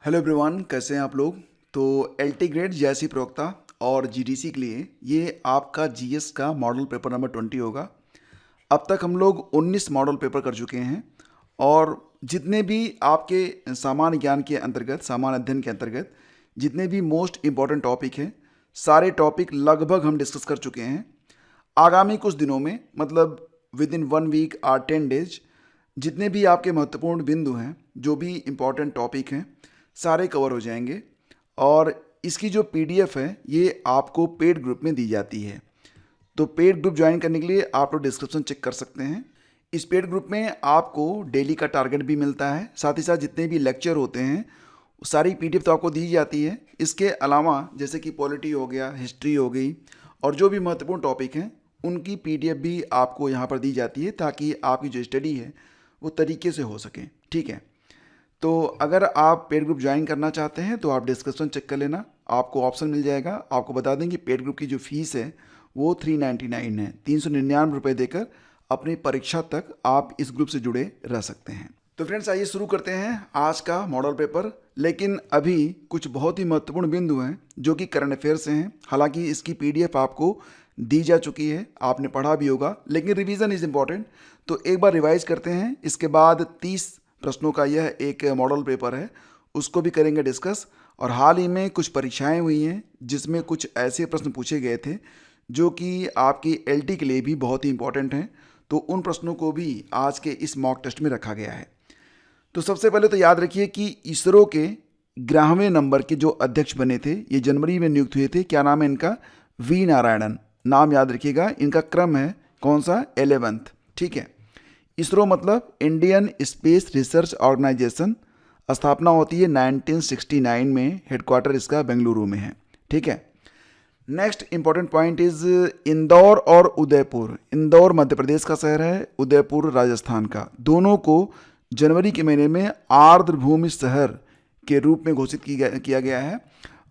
Hello everyone, कैसे हैं आप लोग। तो एलटी ग्रेड जेएससी प्रवक्ता और जीडीसी के लिए ये आपका जीएस का मॉडल पेपर नंबर 20 होगा। अब तक हम लोग 19 मॉडल पेपर कर चुके हैं और जितने भी आपके सामान्य ज्ञान के अंतर्गत, सामान्य अध्ययन के अंतर्गत जितने भी मोस्ट इम्पॉर्टेंट टॉपिक हैं, सारे टॉपिक लगभग हम डिस्कस कर चुके हैं। आगामी कुछ दिनों में, मतलब विद इन 1 वीक और 10 डेज, जितने भी आपके महत्वपूर्ण बिंदु हैं, जो भी इम्पॉर्टेंट टॉपिक हैं, सारे कवर हो जाएंगे। और इसकी जो पीडीएफ है ये आपको पेड ग्रुप में दी जाती है। तो पेड ग्रुप ज्वाइन करने के लिए आप लोग डिस्क्रिप्शन चेक कर सकते हैं। इस पेड ग्रुप में आपको डेली का टारगेट भी मिलता है, साथ ही साथ जितने भी लेक्चर होते हैं सारी पीडीएफ तो आपको दी जाती है। इसके अलावा जैसे कि पॉलिटी हो गया, हिस्ट्री हो गई और जो भी महत्वपूर्ण टॉपिक हैं उनकी पीडीएफ भी आपको यहाँ पर दी जाती है, ताकि आपकी जो स्टडी है वो तरीके से हो सके। ठीक है, तो अगर आप पेड ग्रुप ज्वाइन करना चाहते हैं तो आप डिस्क्रिप्शन चेक कर लेना, आपको ऑप्शन मिल जाएगा। आपको बता दें कि पेड ग्रुप की जो फीस है वो 399 है। 399 रुपये देकर अपनी परीक्षा तक आप इस ग्रुप से जुड़े रह सकते हैं। तो फ्रेंड्स, आइए शुरू करते हैं आज का मॉडल पेपर। लेकिन अभी कुछ बहुत ही महत्वपूर्ण बिंदु हैं जो कि करंट अफेयर से हैं। हालांकि इसकी पीडीएफ आपको दी जा चुकी है, आपने पढ़ा भी होगा, लेकिन रिवीजन इज़ इम्पॉर्टेंट। तो एक बार रिवाइज करते हैं। इसके बाद 30 प्रश्नों का यह एक मॉडल पेपर है, उसको भी करेंगे डिस्कस। और हाल ही में कुछ परीक्षाएं हुई हैं जिसमें कुछ ऐसे प्रश्न पूछे गए थे जो कि आपकी एलटी के लिए भी बहुत ही इंपॉर्टेंट हैं। तो उन प्रश्नों को भी आज के इस मॉक टेस्ट में रखा गया है। तो सबसे पहले तो याद रखिए कि इसरो के 11वें नंबर के जो अध्यक्ष बने थे, ये जनवरी में नियुक्त हुए थे। क्या नाम है इनका? वी नारायणन। नाम याद रखिएगा। इनका क्रम है कौन सा? 11th। ठीक है। इसरो मतलब इंडियन स्पेस रिसर्च ऑर्गेनाइजेशन। स्थापना होती है 1969 में। हेडक्वार्टर इसका बेंगलुरु में है। ठीक है। Next important point is Indore और उदयपुर। इंदौर मध्य प्रदेश का शहर है, उदयपुर राजस्थान का। दोनों को जनवरी के महीने में आर्द्रभूमि शहर के रूप में घोषित किया गया है।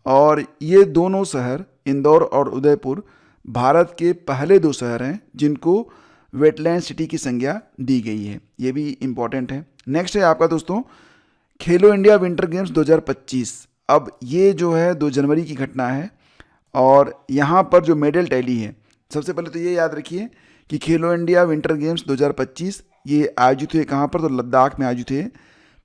और ये दोनों शहर, इंदौर और उदयपुर, भारत के पहले 2 शहर हैं जिनको वेटलैंड सिटी की संज्ञा दी गई है। ये भी इम्पॉर्टेंट है। नेक्स्ट है आपका दोस्तों खेलो इंडिया विंटर गेम्स 2025। अब ये जो है 2 जनवरी की घटना है और यहाँ पर जो मेडल टैली है, सबसे पहले तो ये याद रखिए कि खेलो इंडिया विंटर गेम्स 2025 ये आयोजित हुए कहाँ पर? तो लद्दाख में आयोजित हुए।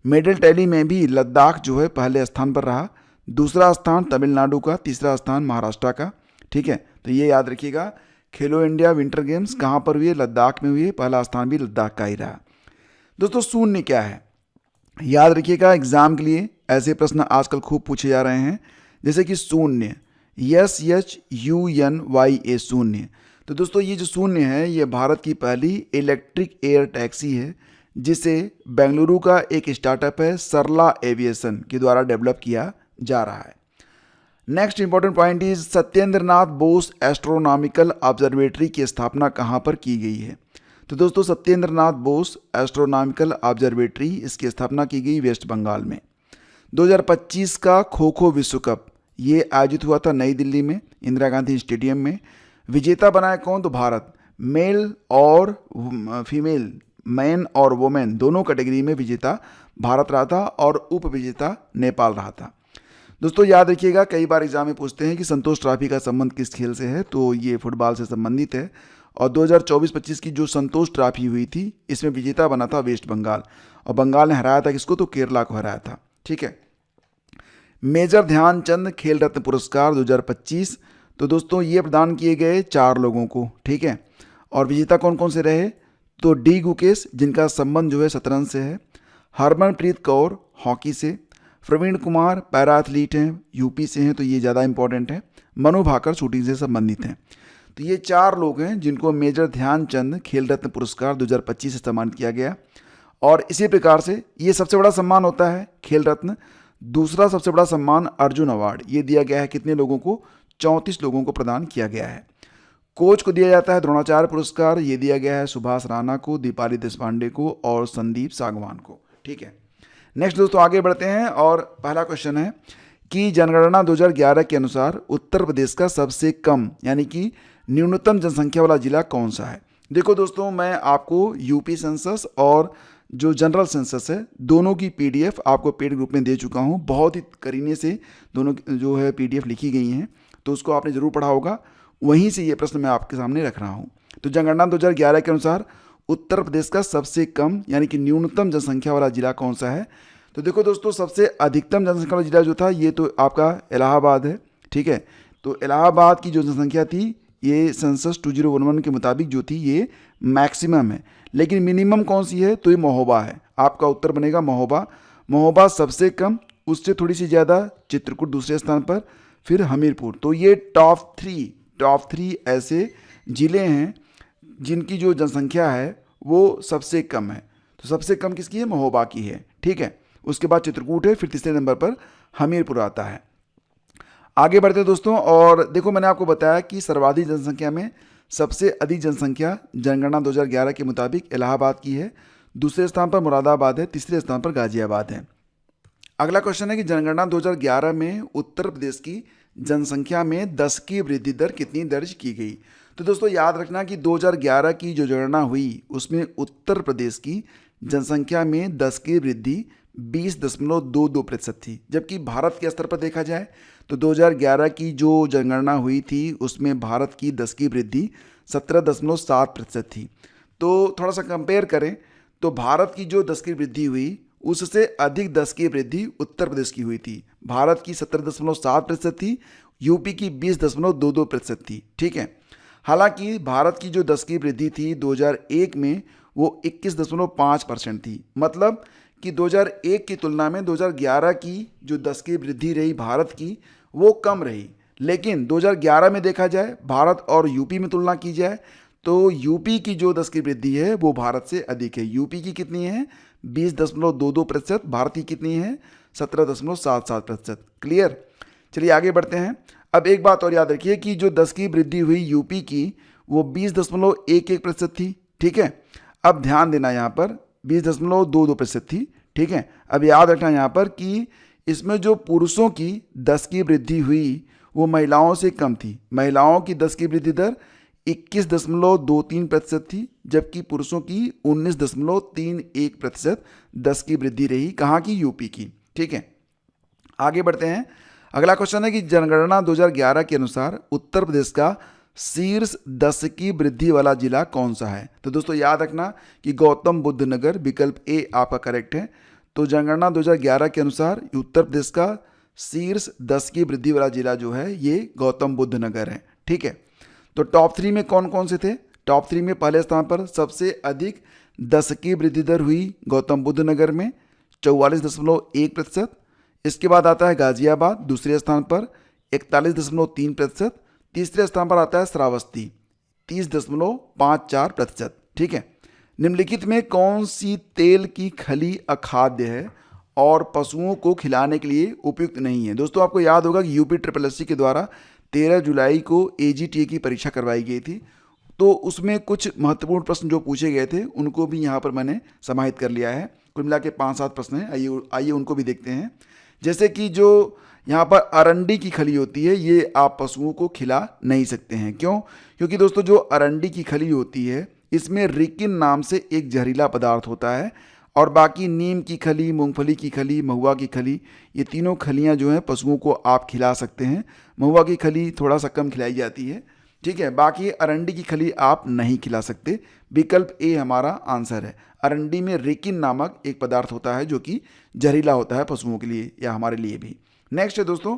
मेडल टैली में भी लद्दाख जो है पहले स्थान पर रहा, दूसरा स्थान तमिलनाडु का, तीसरा स्थान महाराष्ट्र का। ठीक है, तो ये याद रखिएगा। खेलो इंडिया विंटर गेम्स कहाँ पर हुए? लद्दाख में हुए। पहला स्थान भी लद्दाख का ही रहा। दोस्तों शून्य क्या है? याद रखिएगा, एग्जाम के लिए ऐसे प्रश्न आजकल खूब पूछे जा रहे हैं, जैसे कि शून्य, SHUNYA, शून्य। तो दोस्तों ये जो शून्य है ये भारत की पहली इलेक्ट्रिक एयर टैक्सी है, जिसे बेंगलुरु का एक स्टार्टअप है सरला एविएशन के द्वारा डेवलप किया जा रहा है। Next important point is Satyendra Nath Bose astronomical observatory की स्थापना कहाँ पर की गई है? तो दोस्तों सत्येंद्र नाथ बोस एस्ट्रोनॉमिकल ऑब्जर्वेटरी, इसकी स्थापना की गई वेस्ट बंगाल में। 2025 का खो खो विश्व कप ये आयोजित हुआ था नई दिल्ली में, इंदिरा गांधी स्टेडियम में। विजेता बना है कौन? तो भारत। मेल और फीमेल, मैन और वोमेन दोनों कैटेगरी में विजेता भारत रहा था और उप विजेता नेपाल रहा था। दोस्तों याद रखिएगा, कई बार एग्जाम में पूछते हैं कि संतोष ट्रॉफी का संबंध किस खेल से है, तो ये फुटबॉल से संबंधित है। और 2024-25 की जो संतोष ट्रॉफी हुई थी इसमें विजेता बना था वेस्ट बंगाल, और बंगाल ने हराया था किसको? तो केरला को हराया था। ठीक है। मेजर ध्यानचंद खेल रत्न पुरस्कार 2025, तो दोस्तों ये प्रदान किए गए 4 लोगों को। ठीक है। और विजेता कौन कौन से रहे? तो डी गुकेश, जिनका संबंध जो है शतरंज से है। हरमनप्रीत कौर हॉकी से। प्रवीण कुमार पैरा एथलीट हैं, यूपी से हैं, तो ये ज़्यादा इंपॉर्टेंट है। मनु भाकर शूटिंग से संबंधित हैं। तो ये 4 लोग हैं जिनको मेजर ध्यानचंद खेल रत्न पुरस्कार 2025 से सम्मानित किया गया। और इसी प्रकार से ये सबसे बड़ा सम्मान होता है खेल रत्न। दूसरा सबसे बड़ा सम्मान अर्जुन अवार्ड, ये दिया गया है कितने लोगों को? 34 लोगों को प्रदान किया गया है। कोच को दिया जाता है द्रोणाचार्य पुरस्कार, ये दिया गया है सुभाष राणा को, दीपाली देशपांडे को और संदीप सागवान को। ठीक है। नेक्स्ट दोस्तों आगे बढ़ते हैं और पहला क्वेश्चन है कि जनगणना 2011 के अनुसार उत्तर प्रदेश का सबसे कम यानी कि न्यूनतम जनसंख्या वाला जिला कौन सा है? देखो दोस्तों, मैं आपको यूपी सेंसस और जो जनरल सेंसस है, दोनों की पीडीएफ आपको पेड ग्रुप में दे चुका हूँ। बहुत ही करीने से दोनों जो है पीडीएफ लिखी गई हैं, तो उसको आपने ज़रूर पढ़ा होगा। वहीं से ये प्रश्न मैं आपके सामने रख रहा हूँ। तो जनगणना 2011 के अनुसार उत्तर प्रदेश का सबसे कम यानी कि न्यूनतम जनसंख्या वाला जिला कौन सा है? तो देखो दोस्तों, सबसे अधिकतम जनसंख्या वाला जिला जो था ये तो आपका इलाहाबाद है। ठीक है, तो इलाहाबाद की जो जनसंख्या थी ये सेंसस 2011 के मुताबिक जो थी ये मैक्सिमम है। लेकिन मिनिमम कौन सी है? तो ये महोबा है। आपका उत्तर बनेगा महोबा। महोबा सबसे कम, उससे थोड़ी सी ज़्यादा चित्रकूट दूसरे स्थान पर, फिर हमीरपुर। तो ये टॉप थ्री ऐसे ज़िले हैं जिनकी जो जनसंख्या है वो सबसे कम है। तो सबसे कम किसकी है? महोबा की है। ठीक है, उसके बाद चित्रकूट है, फिर तीसरे नंबर पर हमीरपुर आता है। आगे बढ़ते हैं दोस्तों, और देखो मैंने आपको बताया कि सर्वाधिक जनसंख्या में सबसे अधिक जनसंख्या जनगणना 2011 के मुताबिक इलाहाबाद की है, दूसरे स्थान पर मुरादाबाद है, तीसरे स्थान पर गाजियाबाद है। अगला क्वेश्चन है कि जनगणना 2011 में उत्तर प्रदेश की जनसंख्या में 10 की वृद्धि दर कितनी दर्ज की गई? तो दोस्तों याद रखना कि 2011 की जो जनगणना हुई उसमें उत्तर प्रदेश की जनसंख्या में 10 की वृद्धि 20.22% थी, जबकि भारत के स्तर पर देखा जाए तो 2011 की जो जनगणना हुई थी उसमें भारत की 10 की वृद्धि 17.7% थी। तो थोड़ा सा कंपेयर करें तो भारत की जो 10 की वृद्धि हुई उससे अधिक 10 की वृद्धि उत्तर प्रदेश की हुई थी। भारत की 17.7% थी, यूपी की 20.22% थी। ठीक है, हालांकि भारत की जो 10 की वृद्धि थी 2001 में वो 21.5% थी। मतलब कि 2001 की तुलना में 2011 की जो 10 की वृद्धि रही भारत की वो कम रही। लेकिन 2011 में देखा जाए भारत और यूपी में तुलना की जाए तो यूपी की जो 10 की वृद्धि है वो भारत से अधिक है। यूपी की कितनी है? 20.22%। भारत की कितनी है? 17.77%। क्लियर? चलिए आगे बढ़ते हैं। अब एक बात और याद रखिए कि जो 10 की वृद्धि हुई यूपी की वो 20.11% थी। ठीक है, अब ध्यान देना यहाँ पर 20.22% थी। ठीक है, अब याद रखना यहाँ पर कि इसमें जो पुरुषों की 10 की वृद्धि हुई वो महिलाओं से कम थी। महिलाओं की 10 की वृद्धि दर 21.23% थी, जबकि पुरुषों की 19.31% 10 की वृद्धि रही। कहाँ की? यूपी की। ठीक है, आगे बढ़ते हैं। अगला क्वेश्चन है कि जनगणना 2011 के अनुसार उत्तर प्रदेश का शीर्ष 10 की वृद्धि वाला जिला कौन सा है? तो दोस्तों याद रखना कि गौतम बुद्ध नगर, विकल्प ए आपका करेक्ट है। तो जनगणना 2011 के अनुसार उत्तर प्रदेश का शीर्ष 10 की वृद्धि वाला जिला जो है ये गौतम बुद्ध नगर है। ठीक है, तो टॉप 3 में कौन कौन से थे? टॉप 3 में पहले स्थान पर सबसे अधिक 10 की वृद्धि दर हुई गौतम बुद्ध नगर में 44.1%। इसके बाद आता है गाजियाबाद दूसरे स्थान पर 41.3%। तीसरे स्थान पर आता है श्रावस्ती 30.54%। ठीक है, निम्नलिखित में कौन सी तेल की खली अखाद्य है और पशुओं को खिलाने के लिए उपयुक्त नहीं है? दोस्तों आपको याद होगा कि यूपी SSSC के द्वारा 13 जुलाई को AGTA की परीक्षा करवाई गई थी, तो उसमें कुछ महत्वपूर्ण प्रश्न जो पूछे गए थे उनको भी यहाँ पर मैंने समाहित कर लिया है। कुल मिला के 5-7 प्रश्न हैं, आइए उनको भी देखते हैं। जैसे कि जो यहाँ पर अरंडी की खली होती है ये आप पशुओं को खिला नहीं सकते हैं। क्यों? क्योंकि दोस्तों जो अरंडी की खली होती है इसमें रिकिन नाम से एक जहरीला पदार्थ होता है, और बाकी नीम की खली, मूंगफली की खली, महुआ की खली, ये तीनों खलियाँ जो हैं पशुओं को आप खिला सकते हैं। महुआ की खली थोड़ा सा कम खिलाई जाती है। ठीक है, बाकी अरंडी की खली आप नहीं खिला सकते। विकल्प ए हमारा आंसर है। अरंडी में रिकिन नामक एक पदार्थ होता है जो कि जहरीला होता है पशुओं के लिए या हमारे लिए भी। नेक्स्ट है दोस्तों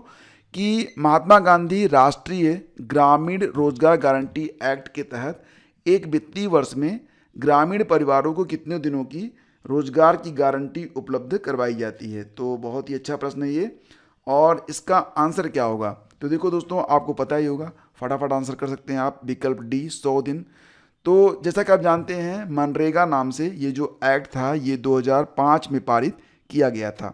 कि महात्मा गांधी राष्ट्रीय ग्रामीण रोजगार गारंटी एक्ट के तहत एक वित्तीय वर्ष में ग्रामीण परिवारों को कितने दिनों की रोजगार की गारंटी उपलब्ध करवाई जाती है? तो बहुत ही अच्छा प्रश्न है ये, और इसका आंसर क्या होगा? तो देखो दोस्तों आपको पता ही होगा, फटाफट आंसर कर सकते हैं आप। विकल्प डी 100 दिन। तो जैसा कि आप जानते हैं मनरेगा नाम से ये जो एक्ट था ये 2005 में पारित किया गया था।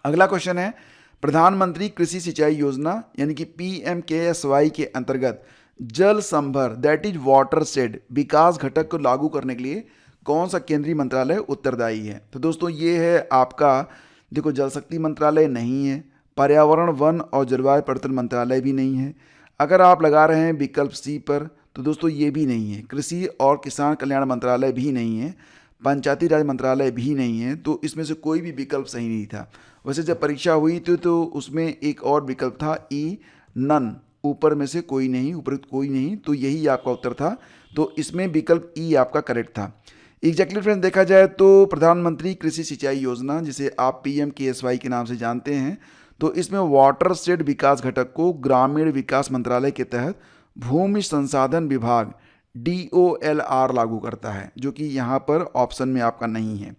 अगला क्वेश्चन है प्रधानमंत्री कृषि सिंचाई योजना यानी कि PMKSY के अंतर्गत जल संभर दैट इज वाटर शेड विकास घटक को लागू करने के लिए कौन सा केंद्रीय मंत्रालय उत्तरदायी है? तो दोस्तों ये है आपका, देखो जल शक्ति मंत्रालय नहीं है, पर्यावरण वन और जलवायु परिवर्तन मंत्रालय भी नहीं है। अगर आप लगा रहे हैं विकल्प सी पर तो दोस्तों ये भी नहीं है, कृषि और किसान कल्याण मंत्रालय भी नहीं है, पंचायती राज मंत्रालय भी नहीं है, तो इसमें से कोई भी विकल्प सही नहीं था। वैसे जब परीक्षा हुई थी तो उसमें एक और विकल्प था ई, नन, ऊपर में से कोई नहीं, उपयुक्त कोई नहीं, तो यही आपका उत्तर था। तो इसमें विकल्प ई आपका करेक्ट था। एग्जैक्टली फ्रेंड्स, देखा जाए तो प्रधानमंत्री कृषि सिंचाई योजना, जिसे आप PMKSY के नाम से जानते हैं, तो इसमें वाटर शेड विकास घटक को ग्रामीण विकास मंत्रालय के तहत भूमि संसाधन विभाग DOLR लागू करता है, जो कि यहाँ पर ऑप्शन में आपका नहीं है।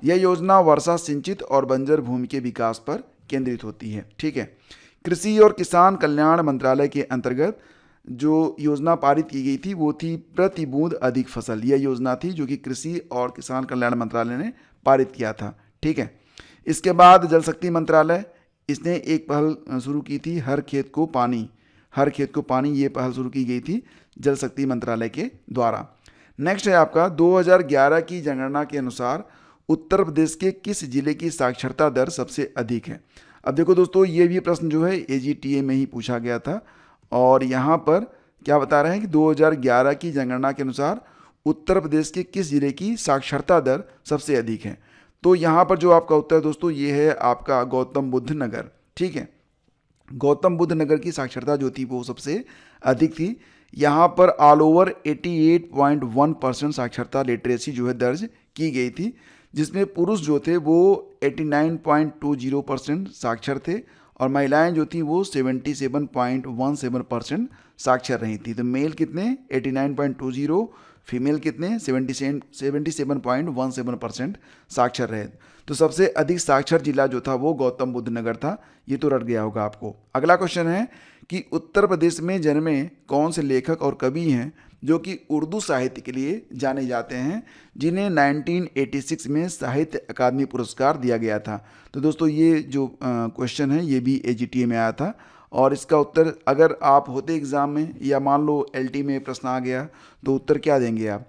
यह योजना वर्षा सिंचित और बंजर भूमि के विकास पर केंद्रित होती है। ठीक है, कृषि और किसान कल्याण मंत्रालय के अंतर्गत जो योजना पारित की गई थी वो थी प्रति बूंद अधिक फसल। यह योजना थी जो कि कृषि और किसान कल्याण मंत्रालय ने पारित किया था। ठीक है, इसके बाद जल शक्ति मंत्रालय, इसने एक पहल शुरू की थी, हर खेत को पानी, हर खेत को पानी, ये पहल शुरू की गई थी जल शक्ति मंत्रालय के द्वारा। नेक्स्ट है आपका 2011 की जनगणना के अनुसार उत्तर प्रदेश के किस जिले की साक्षरता दर सबसे अधिक है। अब देखो दोस्तों, ये भी प्रश्न जो है AGTA में ही पूछा गया था, और यहाँ पर क्या बता रहे हैं कि 2011 की जनगणना के अनुसार उत्तर प्रदेश के किस जिले की साक्षरता दर सबसे अधिक है। तो यहाँ पर जो आपका उत्तर दोस्तों ये है आपका गौतम बुद्ध नगर। ठीक है, गौतम बुद्ध नगर की साक्षरता जो थी वो सबसे अधिक थी। यहाँ पर ऑल ओवर 88.1% साक्षरता लिटरेसी जो है दर्ज की गई थी, जिसमें पुरुष जो थे वो 89.20% साक्षर थे और महिलाएं जो थी वो 77.17% साक्षर रही थी। तो मेल कितने 89.20, फीमेल कितने 77.17% साक्षर रहे। तो सबसे अधिक साक्षर जिला जो था वो गौतम बुद्ध नगर था। ये तो रट गया होगा आपको। अगला क्वेश्चन है कि उत्तर प्रदेश में जन्मे कौन से लेखक और कवि हैं जो कि उर्दू साहित्य के लिए जाने जाते हैं, जिन्हें 1986 में साहित्य अकादमी पुरस्कार दिया गया था। तो दोस्तों ये जो क्वेश्चन है ये भी AGTA में आया था, और इसका उत्तर अगर आप होते एग्ज़ाम में या मान लो LT में प्रश्न आ गया तो उत्तर क्या देंगे आप।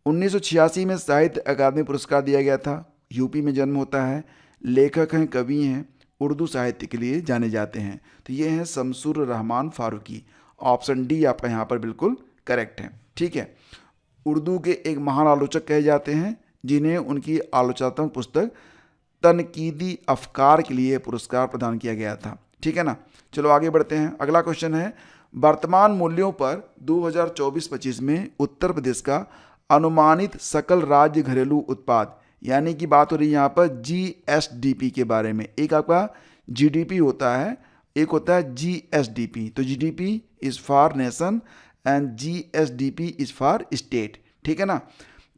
1986 में साहित्य अकादमी पुरस्कार दिया गया था, यूपी में जन्म होता है, लेखक हैं, कवि हैं, उर्दू साहित्य के लिए जाने जाते हैं। तो ये हैं शमसुर रहमान फारूकी। ऑप्शन डी आपका यहाँ पर बिल्कुल करेक्ट है। ठीक है, उर्दू के एक महान आलोचक कहे जाते हैं, जिन्हें उनकी आलोचनात्मक पुस्तक तनकीदी अफकार के लिए पुरस्कार प्रदान किया गया था। ठीक है ना, चलो आगे बढ़ते हैं। अगला क्वेश्चन है, वर्तमान मूल्यों पर 2024-25 में उत्तर प्रदेश का अनुमानित सकल राज्य घरेलू उत्पाद, यानी कि बात हो रही है यहाँ पर GSDP के बारे में। एक आपका GDP होता है, एक होता है GSDP। तो GDP is for nation and GSDP is for state. ठीक है ना,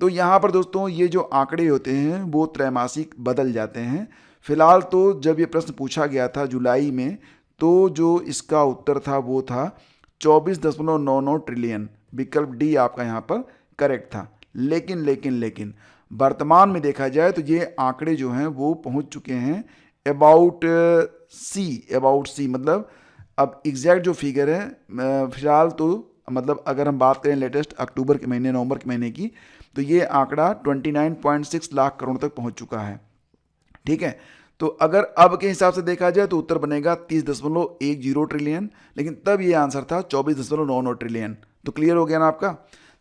तो यहाँ पर दोस्तों ये जो आंकड़े होते हैं वो त्रैमासिक बदल जाते हैं। फिलहाल तो जब ये प्रश्न पूछा गया था जुलाई में, तो जो इसका उत्तर था वो था 24.99 ट्रिलियन। विकल्प डी आपका यहाँ पर करेक्ट था। लेकिन वर्तमान में देखा जाए तो ये आंकड़े जो हैं वो पहुँच चुके हैं अबाउट सी, मतलब अब एग्जैक्ट जो फिगर है फिलहाल तो मतलब अगर हम बात करें लेटेस्ट अक्टूबर के महीने, नवंबर के महीने की, तो ये आंकड़ा 29.6 लाख करोड़ तक पहुंच चुका है। ठीक है, तो अगर अब के हिसाब से देखा जाए तो उत्तर बनेगा 30.10 ट्रिलियन, लेकिन तब ये आंसर था 24.99 ट्रिलियन। तो क्लियर हो गया ना आपका।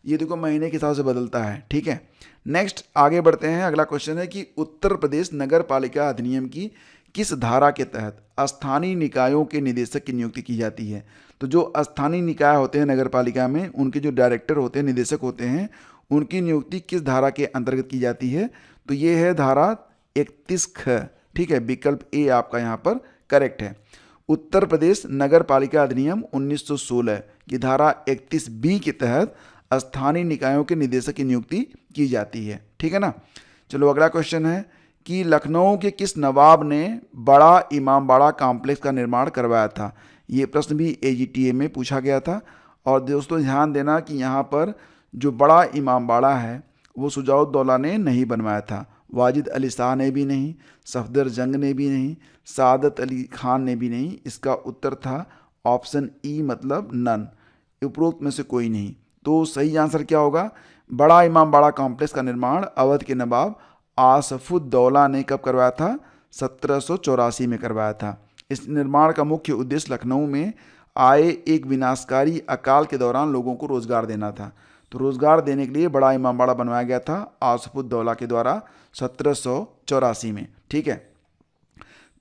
ये देखो महीने के हिसाब से बदलता है। ठीक है, नेक्स्ट आगे बढ़ते हैं। अगला क्वेश्चन है कि उत्तर प्रदेश नगर पालिका अधिनियम की किस धारा के तहत स्थानीय निकायों के निदेशक की नियुक्ति की जाती है। तो जो स्थानीय निकाय होते हैं नगर पालिका में, उनके जो डायरेक्टर होते हैं, निदेशक होते हैं, उनकी नियुक्ति किस धारा के अंतर्गत की जाती है। तो ये है धारा 31ख। ठीक है, विकल्प ए आपका यहाँ पर करेक्ट है। उत्तर प्रदेश नगर पालिका अधिनियम 1916 की धारा 31B के तहत स्थानीय निकायों के निदेशक की नियुक्ति की जाती है। ठीक है ना, चलो अगला क्वेश्चन है कि लखनऊ के किस नवाब ने बड़ा इमामबाड़ा कॉम्प्लेक्स का निर्माण करवाया था। ये प्रश्न भी AGTA में पूछा गया था। और दोस्तों ध्यान देना कि यहाँ पर जो बड़ा इमामबाड़ा है वो शुजाउद्दौला ने नहीं बनवाया था, वाजिद अली शाह ने भी नहीं, सफदर जंग ने भी नहीं, सादत अली खान ने भी नहीं। इसका उत्तर था ऑप्शन ई, मतलब नन, उपरोक्त में से कोई नहीं। तो सही आंसर क्या होगा, बड़ा इमामबाड़ा कॉम्प्लेक्स का निर्माण अवध के नवाब आसफुद्दौला ने कब करवाया था, 1784 में करवाया था। इस निर्माण का मुख्य उद्देश्य लखनऊ में आए एक विनाशकारी अकाल के दौरान लोगों को रोजगार देना था। तो रोजगार देने के लिए बड़ा इमामबाड़ा बनवाया गया था आसफुद्दौला के द्वारा 1784 में। ठीक है।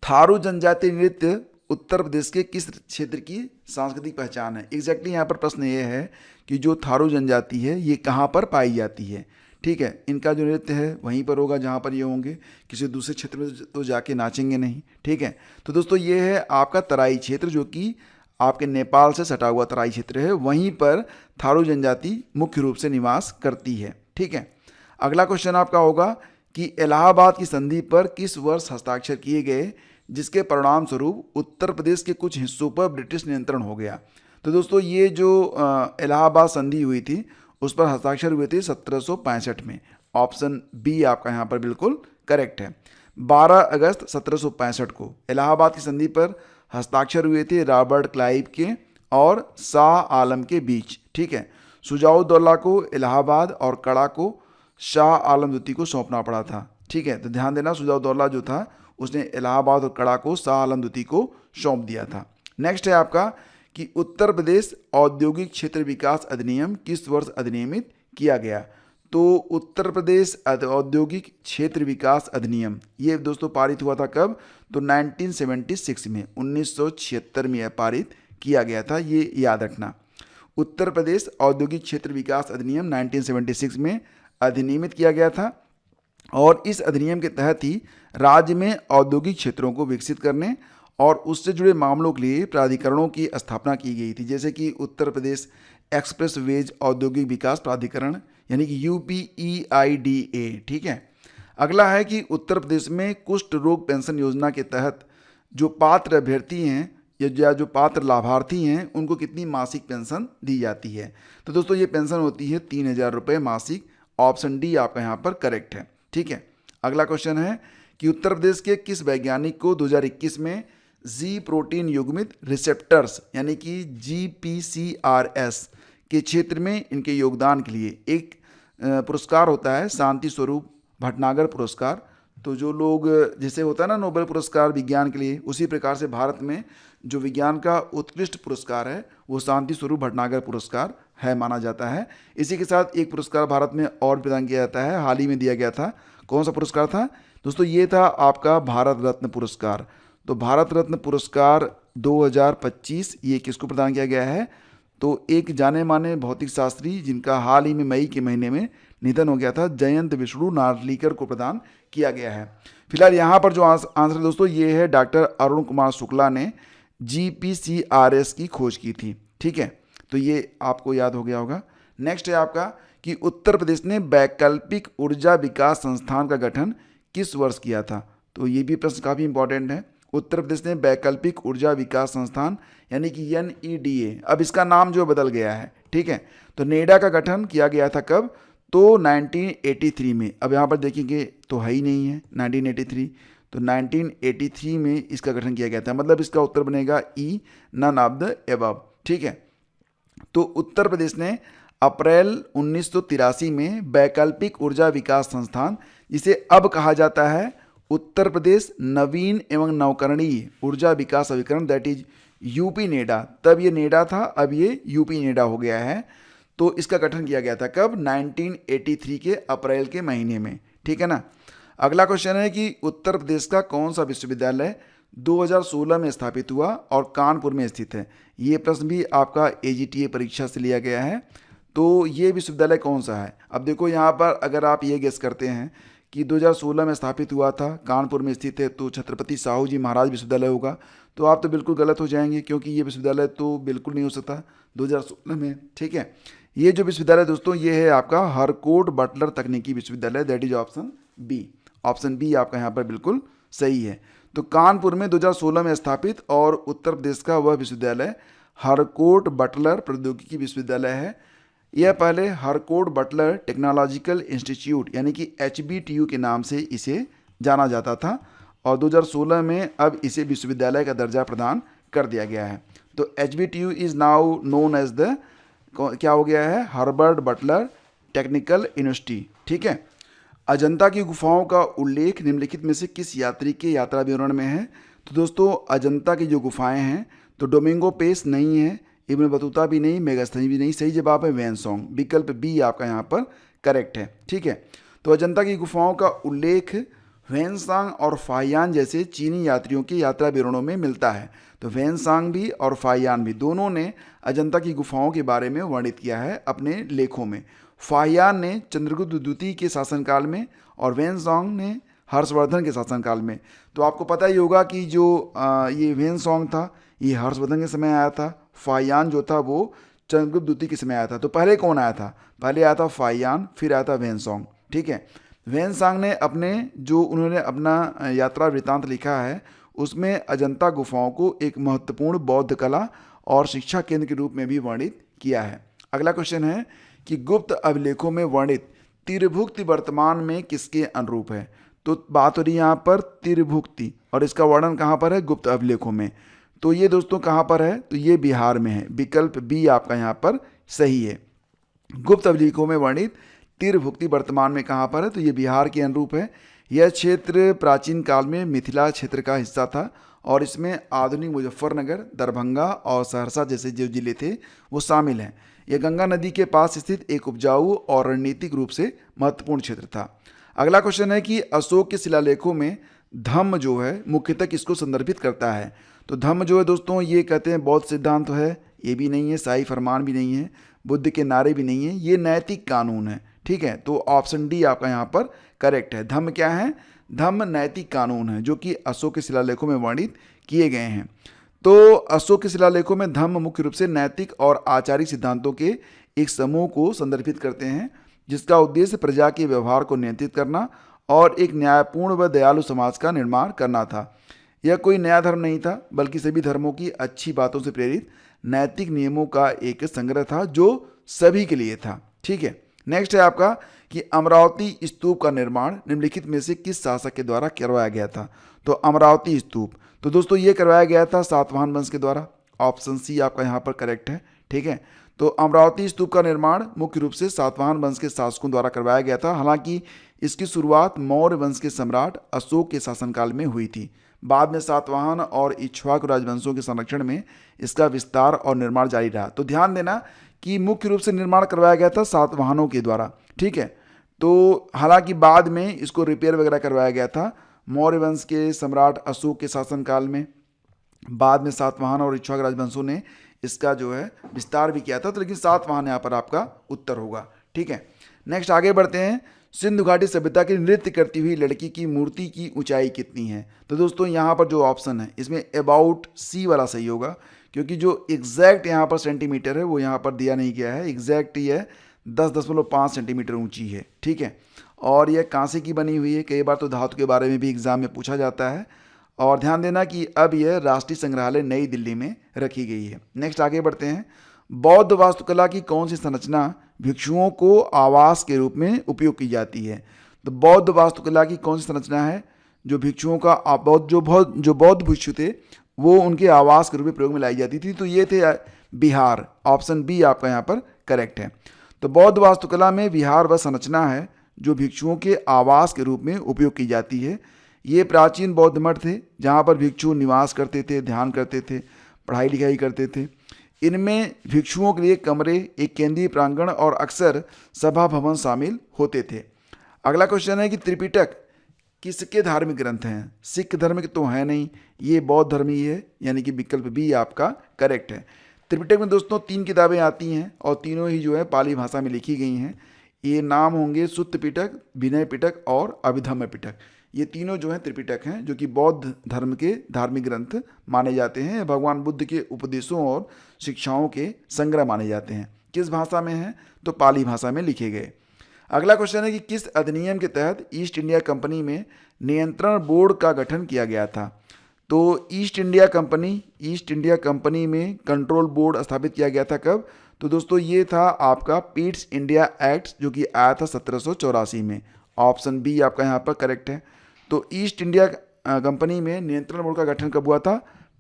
थारू जनजातीय नृत्य उत्तर प्रदेश के किस क्षेत्र की सांस्कृतिक पहचान है? एग्जैक्टली यहाँ पर प्रश्न ये है कि जो थारू जनजाति है ये कहाँ पर पाई जाती है। ठीक है, इनका जो नृत्य है वहीं पर होगा जहाँ पर ये होंगे, किसी दूसरे क्षेत्र में तो जाके नाचेंगे नहीं। ठीक है, तो दोस्तों ये है आपका तराई क्षेत्र, जो कि आपके नेपाल से सटा हुआ तराई क्षेत्र है, वहीं पर थारू जनजाति मुख्य रूप से निवास करती है। ठीक है, अगला क्वेश्चन आपका होगा कि इलाहाबाद की संधि पर किस वर्ष हस्ताक्षर किए गए, जिसके परिणाम स्वरूप उत्तर प्रदेश के कुछ हिस्सों पर ब्रिटिश नियंत्रण हो गया। तो दोस्तों ये जो इलाहाबाद संधि हुई थी उस पर हस्ताक्षर हुए थे 1765 में। ऑप्शन बी आपका यहाँ पर बिल्कुल करेक्ट है। 12 अगस्त 1765 को इलाहाबाद की संधि पर हस्ताक्षर हुए थे रॉबर्ट क्लाइव के और शाह आलम के बीच। ठीक है, शुजाउद्दौला को इलाहाबाद और कड़ा को शाह आलम द्वितीय को सौंपना पड़ा था। ठीक है, तो ध्यान देना, शुजाउद्दौला जो था उसने इलाहाबाद और कड़ा को शाह आलम द्वितीय को सौंप दिया था। नेक्स्ट है आपका कि उत्तर प्रदेश औद्योगिक क्षेत्र विकास अधिनियम किस वर्ष अधिनियमित किया गया? तो उत्तर प्रदेश औद्योगिक क्षेत्र विकास अधिनियम ये दोस्तों पारित हुआ था कब? तो 1976 में, 1976 में यह पारित किया गया था, ये याद रखना। उत्तर प्रदेश औद्योगिक क्षेत्र विकास अधिनियम 1976 में अधिनियमित किया गया था और इस अधिनियम के तहत ही राज्य में औद्योगिक क्षेत्रों को विकसित करने और उससे जुड़े मामलों के लिए प्राधिकरणों की स्थापना की गई थी, जैसे कि उत्तर प्रदेश एक्सप्रेस वेज औद्योगिक विकास प्राधिकरण यानी कि UPEIDA। ठीक है, अगला है कि उत्तर प्रदेश में कुष्ठ रोग पेंशन योजना के तहत जो पात्र अभ्यर्थी हैं या जो पात्र लाभार्थी हैं उनको कितनी मासिक पेंशन दी जाती है? तो दोस्तों ये पेंशन होती है 3000 रुपये मासिक। ऑप्शन डी आपका यहाँ पर करेक्ट है। ठीक है, अगला क्वेश्चन है कि उत्तर प्रदेश के किस वैज्ञानिक को 2021 में जी प्रोटीन युग्मित रिसेप्टर्स यानी कि GPCRS के क्षेत्र में इनके योगदान के लिए एक पुरस्कार होता है, शांति स्वरूप भटनागर पुरस्कार। तो जो लोग जैसे होता है ना नोबेल पुरस्कार विज्ञान के लिए, उसी प्रकार से भारत में जो विज्ञान का उत्कृष्ट पुरस्कार है वो शांति स्वरूप भटनागर पुरस्कार है माना जाता है। इसी के साथ एक पुरस्कार भारत में और प्रदान किया जाता है, हाल ही में दिया गया था। कौन सा पुरस्कार था दोस्तों? ये था आपका भारत रत्न पुरस्कार। तो भारत रत्न पुरस्कार 2025 ये किसको प्रदान किया गया है? तो एक जाने माने भौतिक शास्त्री जिनका हाल ही में मई के महीने में निधन हो गया था, जयंत विष्णु नार्लिकर को प्रदान किया गया है। फिलहाल यहाँ पर जो आंसर दोस्तों ये है, डॉक्टर अरुण कुमार शुक्ला ने GPCRS की खोज की थी। ठीक है, तो ये आपको याद हो गया होगा। नेक्स्ट है आपका कि उत्तर प्रदेश ने वैकल्पिक ऊर्जा विकास संस्थान का गठन किस वर्ष किया था? तो ये भी प्रश्न काफ़ी इंपॉर्टेंट है। उत्तर प्रदेश ने वैकल्पिक ऊर्जा विकास संस्थान यानी कि NEDA, अब इसका नाम जो बदल गया है। ठीक है, तो नेडा का गठन किया गया था कब? तो 1983 में। अब यहाँ पर देखेंगे तो है ही नहीं है 1983, तो 1983 में इसका गठन किया गया था, मतलब इसका उत्तर बनेगा ई, नन ऑफ द एबव। ठीक है, तो उत्तर प्रदेश ने अप्रैल 1983 में वैकल्पिक ऊर्जा विकास संस्थान, जिसे अब कहा जाता है उत्तर प्रदेश नवीन एवं नवकरणीय ऊर्जा विकास अभिकरण, दैट इज UP नेडा, तब ये नेडा था, अब ये UP नेडा हो गया है। तो इसका गठन किया गया था कब? 1983 के अप्रैल के महीने में। ठीक है ना। अगला क्वेश्चन है कि उत्तर प्रदेश का कौन सा विश्वविद्यालय 2016 में स्थापित हुआ और कानपुर में स्थित है? ये प्रश्न भी आपका AGTA परीक्षा से लिया गया है। तो ये विश्वविद्यालय कौन सा है? अब देखो यहाँ पर अगर आप ये गेस करते हैं कि 2016 में स्थापित हुआ था, कानपुर में स्थित है, तो छत्रपति साहू जी महाराज विश्वविद्यालय होगा, तो आप तो बिल्कुल गलत हो जाएंगे, क्योंकि ये विश्वविद्यालय तो बिल्कुल नहीं हो सकता 2016 में। ठीक है, ये जो विश्वविद्यालय दोस्तों ये है आपका हरकोट बटलर तकनीकी विश्वविद्यालय, that is option B. Option B आपका यहाँ पर बिल्कुल सही है। तो कानपुर में 2016 में स्थापित और उत्तर प्रदेश का वह विश्वविद्यालय हरकोट बटलर प्रौद्योगिकी विश्वविद्यालय है। यह पहले हरकोट बटलर टेक्नोलॉजिकल इंस्टीट्यूट यानी कि HBTU के नाम से इसे जाना जाता था और 2016 में अब इसे विश्वविद्यालय का दर्जा प्रदान कर दिया गया है। तो HBTU is now known as the, क्या हो गया है? Herbert Butler technical university. ठीक है, अजंता की गुफाओं का उल्लेख निम्नलिखित में से किस यात्री के यात्रा विवरण में है? तो दोस्तों अजंता की जो गुफाएं हैं तो डोमिंगो पेस नहीं है, इब्न बतूता भी नहीं, मेगास्थनी भी नहीं। सही जवाब है वैनसोंग, विकल्प बी आपका यहाँ पर करेक्ट है। ठीक है, तो अजंता की गुफाओं का उल्लेख ह्वेनसांग और फाहियान जैसे चीनी यात्रियों के यात्रा विवरणों में मिलता है। तो ह्वेनसांग भी और फाहियान भी दोनों ने अजंता की गुफाओं के बारे में वर्णित किया है अपने लेखों में। फाहियान ने चंद्रगुप्त द्वितीय के शासनकाल में और ह्वेनसांग ने हर्षवर्धन के शासनकाल में। तो आपको पता ही होगा कि जो ये ह्वेनसांग था ये हर्षवर्धन के समय आया था, फाहियान जो था वो चंद्रगुप्त द्वितीय के समय आया था। तो पहले कौन आया था? पहले आया था फाहियान, फिर आया था ह्वेनसांग। ठीक है, ह्वेनसांग ने उन्होंने अपना यात्रा वृत्तांत लिखा है उसमें अजंता गुफाओं को एक महत्वपूर्ण बौद्ध कला और शिक्षा केंद्र के रूप में भी वर्णित किया है। अगला क्वेश्चन है कि गुप्त अभिलेखों में वर्णित तिरभुक्ति वर्तमान में किसके अनुरूप है? तो बात हो रही है यहाँ पर तिरभुक्ति, और इसका वर्णन कहाँ पर है? गुप्त अभिलेखों में। तो ये दोस्तों कहाँ पर है? तो ये बिहार में है, विकल्प बी आपका यहाँ पर सही है। गुप्त अभिलेखों में वर्णित तिरभुक्ति वर्तमान में कहाँ पर है? तो ये बिहार के अनुरूप है। यह क्षेत्र प्राचीन काल में मिथिला क्षेत्र का हिस्सा था और इसमें आधुनिक मुजफ्फरनगर, दरभंगा और सहरसा जैसे जो जिले थे वो शामिल हैं। यह गंगा नदी के पास स्थित एक उपजाऊ और रणनीतिक रूप से महत्वपूर्ण क्षेत्र था। अगला क्वेश्चन है कि अशोक के शिलालेखों में धम्म जो है मुख्यतः किसको संदर्भित करता है? तो धम्म जो है दोस्तों ये कहते हैं बौद्ध सिद्धांत है, ये भी नहीं है, शाही फरमान भी नहीं है, बुद्ध के नारे भी नहीं है, ये नैतिक कानून है। ठीक है, तो ऑप्शन डी आपका यहाँ पर करेक्ट है। धम्म क्या है? धम्म नैतिक कानून है जो कि अशोक के शिलालेखों में वर्णित किए गए हैं। तो अशोक के शिलालेखों में धम्म मुख्य रूप से नैतिक और आचारिक सिद्धांतों के एक समूह को संदर्भित करते हैं जिसका उद्देश्य प्रजा के व्यवहार को नियंत्रित करना और एक न्यायपूर्ण व दयालु समाज का निर्माण करना था। यह कोई नया धर्म नहीं था बल्कि सभी धर्मों की अच्छी बातों से प्रेरित नैतिक नियमों का एक संग्रह था जो सभी के लिए था। ठीक है, नेक्स्ट है आपका कि अमरावती स्तूप का निर्माण निम्नलिखित में से किस शासक के द्वारा करवाया गया था? तो अमरावती स्तूप तो दोस्तों ये करवाया गया था सातवाहन वंश के द्वारा, ऑप्शन सी आपका यहाँ पर करेक्ट है। ठीक है, तो अमरावती स्तूप का निर्माण मुख्य रूप से सातवाहन वंश के शासकों द्वारा करवाया गया था। हालांकि इसकी शुरुआत मौर्य वंश के सम्राट अशोक के शासनकाल में हुई थी। बाद में सातवाहन और इक्ष्वाकु राजवंशों के संरक्षण में इसका विस्तार और निर्माण जारी रहा। तो ध्यान देना कि मुख्य रूप से निर्माण करवाया गया था सातवाहनों के द्वारा। ठीक है, तो हालांकि बाद में इसको रिपेयर वगैरह करवाया गया था मौर्य वंश के सम्राट अशोक के शासनकाल में। बाद में सातवाहन और इक्ष्वाकु राजवंशों ने इसका जो है विस्तार भी किया था। तो लेकिन सातवाहन यहाँ पर आपका उत्तर होगा। ठीक है, नेक्स्ट आगे बढ़ते हैं। सिंधु घाटी सभ्यता की नृत्य करती हुई लड़की की मूर्ति की ऊंचाई कितनी है? तो दोस्तों यहाँ पर जो ऑप्शन है इसमें अबाउट सी वाला सही होगा, क्योंकि जो एग्जैक्ट यहाँ पर सेंटीमीटर है वो यहाँ पर दिया नहीं गया है। एग्जैक्ट ये 10.5 सेंटीमीटर ऊंची है। ठीक है, और यह कांसे की बनी हुई है। कई बार तो धातु के बारे में भी एग्जाम में पूछा जाता है। और ध्यान देना कि अब यह राष्ट्रीय संग्रहालय नई दिल्ली में रखी गई है। नेक्स्ट आगे बढ़ते हैं। बौद्ध वास्तुकला की कौन सी संरचना भिक्षुओं को आवास के रूप में उपयोग की जाती है? तो बौद्ध वास्तुकला की कौन सी संरचना है जो भिक्षुओं का जो बौद्ध भिक्षु थे वो उनके आवास के रूप में प्रयोग में लाई जाती थी? तो ये थे विहार, ऑप्शन बी आपका यहाँ पर करेक्ट है। तो बौद्ध वास्तुकला में विहार वह संरचना है जो भिक्षुओं के आवास के रूप में उपयोग की जाती है। ये प्राचीन बौद्ध मठ थे जहाँ पर भिक्षु निवास करते थे, ध्यान करते थे, पढ़ाई लिखाई करते थे। इनमें भिक्षुओं के लिए कमरे, एक केंद्रीय प्रांगण और अक्सर सभा भवन शामिल होते थे। अगला क्वेश्चन है कि त्रिपिटक किसके धार्मिक ग्रंथ हैं? सिख धर्म के तो है नहीं, ये बौद्ध धर्म ही है, यानी कि विकल्प बी आपका करेक्ट है। त्रिपिटक में दोस्तों 3 किताबें आती हैं और तीनों ही जो है पाली भाषा में लिखी गई हैं। ये नाम होंगे सुत्त पिटक, विनय पिटक और अभिधम्म पिटक। ये तीनों जो हैं त्रिपिटक हैं जो कि बौद्ध धर्म के धार्मिक ग्रंथ माने जाते हैं। भगवान बुद्ध के उपदेशों और शिक्षाओं के संग्रह माने जाते हैं। किस भाषा में हैं? तो पाली भाषा में लिखे गए। अगला क्वेश्चन है कि किस अधिनियम के तहत ईस्ट इंडिया कंपनी में नियंत्रण बोर्ड का गठन किया गया था? तो ईस्ट इंडिया कंपनी में कंट्रोल बोर्ड स्थापित किया गया था कब? तो दोस्तों ये था आपका पीट्स इंडिया एक्ट जो कि आया था 1784 में। ऑप्शन बी आपका यहाँ पर करेक्ट है। तो ईस्ट इंडिया कंपनी में नियंत्रण बोर्ड का गठन कब हुआ था?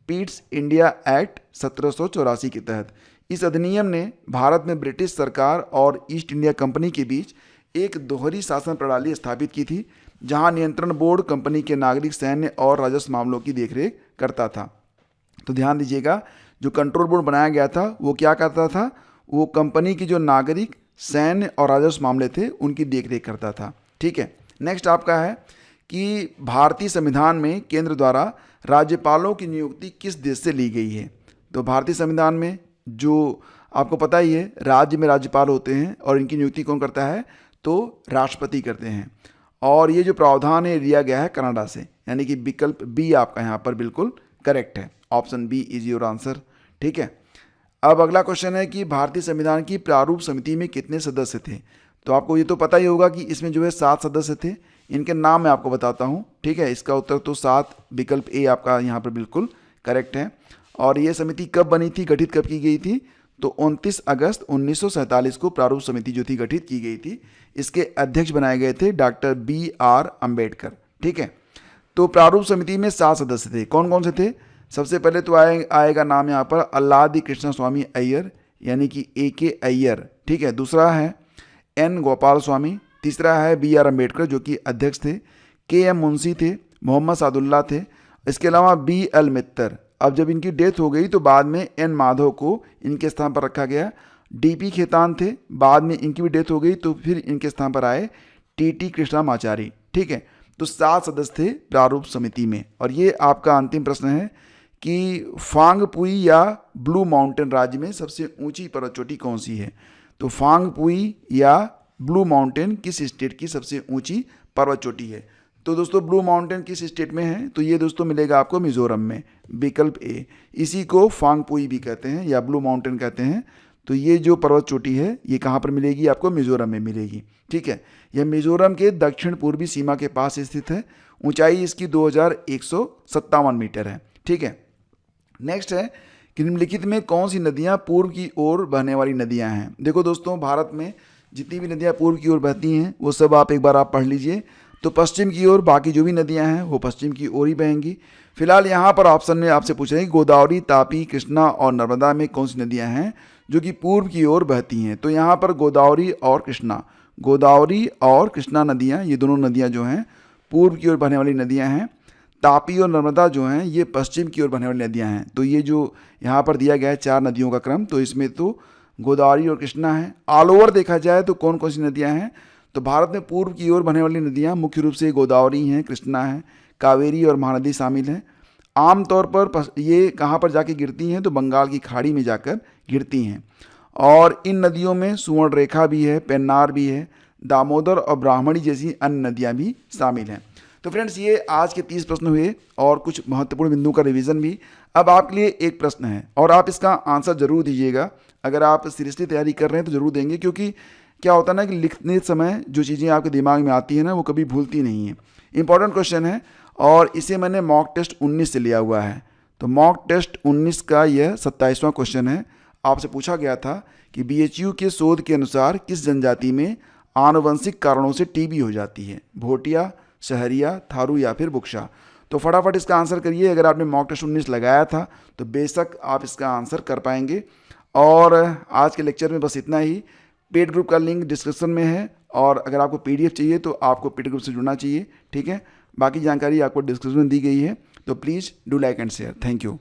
पीट्स इंडिया एक्ट 1784 के तहत। इस अधिनियम ने भारत में ब्रिटिश सरकार और ईस्ट इंडिया कंपनी के बीच एक दोहरी शासन प्रणाली स्थापित की थी जहां नियंत्रण बोर्ड कंपनी के नागरिक, सैन्य और राजस्व मामलों की देखरेख करता था। तो ध्यान दीजिएगा, जो कंट्रोल बोर्ड बनाया गया था वो क्या करता था, वो कंपनी की जो नागरिक, सैन्य और राजस्व मामले थे उनकी देखरेख करता था। ठीक है, नेक्स्ट आपका है कि भारतीय संविधान में केंद्र द्वारा राज्यपालों की नियुक्ति किस देश से ली गई है। तो भारतीय संविधान में जो आपको पता ही है राज्य में राज्यपाल होते हैं और इनकी नियुक्ति कौन करता है, तो राष्ट्रपति करते हैं। और ये जो प्रावधान है लिया गया है कनाडा से, यानी कि विकल्प बी आपका यहाँ पर बिल्कुल करेक्ट है। Option B is your answer. ठीक है, अब अगला क्वेश्चन है कि भारतीय संविधान की प्रारूप समिति में कितने सदस्य थे। तो आपको ये तो पता ही होगा कि इसमें जो है 7 सदस्य थे। इनके नाम मैं आपको बताता हूँ। ठीक है, इसका उत्तर तो 7, विकल्प ए आपका यहाँ पर बिल्कुल करेक्ट है। और ये समिति कब बनी थी, गठित कब की गई थी, तो 29 अगस्त 1947 को प्रारूप समिति जो थी गठित की गई थी। इसके अध्यक्ष बनाए गए थे डॉक्टर BR अम्बेडकर। ठीक है, तो प्रारूप समिति में 7 सदस्य थे। कौन कौन से थे, सबसे पहले तो आएगा नाम यहाँ पर अल्लादी कृष्ण स्वामी अय्यर, यानी कि AK अय्यर। ठीक है, दूसरा है N गोपाल स्वामी, तीसरा है BR अम्बेडकर जो कि अध्यक्ष थे, KM मुंशी थे, मोहम्मद सादुल्ला थे, इसके अलावा BL मित्तर। अब जब इनकी डेथ हो गई तो बाद में N माधव को इनके स्थान पर रखा गया। DP खेतान थे, बाद में इनकी भी डेथ हो गई तो फिर इनके स्थान पर आए TT कृष्णामाचारी। ठीक है, तो 7 सदस्य थे प्रारूप समिति में। और ये आपका अंतिम प्रश्न है कि फांगपुई या ब्लू माउंटेन राज्य में सबसे ऊंची पर्वत चोटी कौन सी है। तो फांगपुई या ब्लू माउंटेन किस स्टेट की सबसे ऊंची पर्वत चोटी है। तो दोस्तों ब्लू माउंटेन किस स्टेट में है, तो ये दोस्तों मिलेगा आपको मिजोरम में, विकल्प ए। इसी को फांगपुई भी कहते हैं या ब्लू माउंटेन कहते हैं। तो ये जो पर्वत चोटी है ये कहाँ पर मिलेगी, आपको मिजोरम में मिलेगी। ठीक है, यह मिजोरम के दक्षिण पूर्वी सीमा के पास स्थित है। ऊंचाई इसकी 2157 मीटर है। ठीक है, नेक्स्ट है कि निम्नलिखित में कौन सी नदियाँ पूर्व की ओर बहने वाली नदियाँ हैं। देखो दोस्तों, भारत में जितनी भी नदियाँ पूर्व की ओर बहती हैं वो सब आप एक बार आप पढ़ लीजिए। तो पश्चिम की ओर बाकी जो भी नदियाँ हैं वो पश्चिम की ओर ही बहेंगी। फिलहाल यहाँ पर ऑप्शन में आपसे पूछ रहे हैं गोदावरी, तापी, कृष्णा और नर्मदा में कौन सी नदियाँ हैं जो कि पूर्व की ओर बहती हैं। तो यहाँ पर गोदावरी और कृष्णा नदियाँ, ये दोनों नदियाँ जो हैं पूर्व की ओर बहने वाली नदियाँ हैं। तापी और नर्मदा जो हैं ये पश्चिम की ओर बहने वाली नदियाँ हैं। तो ये जो यहाँ पर दिया गया है 4 नदियों का क्रम, तो इसमें तो गोदावरी और कृष्णा है। ऑल ओवर देखा जाए तो कौन कौन सी नदियाँ हैं, तो भारत में पूर्व की ओर बहने वाली नदियाँ मुख्य रूप से गोदावरी हैं, कृष्णा है, कावेरी और महानदी शामिल हैं। आमतौर पर ये कहाँ पर जाके गिरती हैं, तो बंगाल की खाड़ी में जाकर गिरती हैं। और इन नदियों में सुवर्णरेखा भी है, पेन्नार भी है, दामोदर और ब्राह्मणी जैसी अन्य नदियाँ भी शामिल हैं। तो फ्रेंड्स, ये आज के 30 प्रश्न हुए और कुछ महत्वपूर्ण बिंदुओं का रिवीजन भी। अब आपके लिए एक प्रश्न है और आप इसका आंसर जरूर दीजिएगा। अगर आप सीरियसली तैयारी कर रहे हैं तो ज़रूर देंगे, क्योंकि क्या होता है ना कि लिखते समय जो चीज़ें आपके दिमाग में आती हैं ना वो कभी भूलती नहीं है। इंपॉर्टेंट क्वेश्चन है और इसे मैंने मॉक टेस्ट 19 से लिया हुआ है। तो मॉक टेस्ट 19 का यह 27वां क्वेश्चन है। आपसे पूछा गया था कि BHU के शोध के अनुसार किस जनजाति में आनुवंशिक कारणों से TB हो जाती है, भोटिया, सहरिया, थारू या फिर बुक्शा। तो फटाफट इसका आंसर करिए। अगर आपने मॉक टेस्ट 19 लगाया था तो बेशक आप इसका आंसर कर पाएंगे। और आज के लेक्चर में बस इतना ही। पेड ग्रुप का लिंक डिस्क्रिप्शन में है और अगर आपको PDF चाहिए तो आपको पेड ग्रुप से जुड़ना चाहिए। ठीक है, बाकी जानकारी आपको डिस्क्रिप्शन में दी गई है। तो please do like and share. Thank you.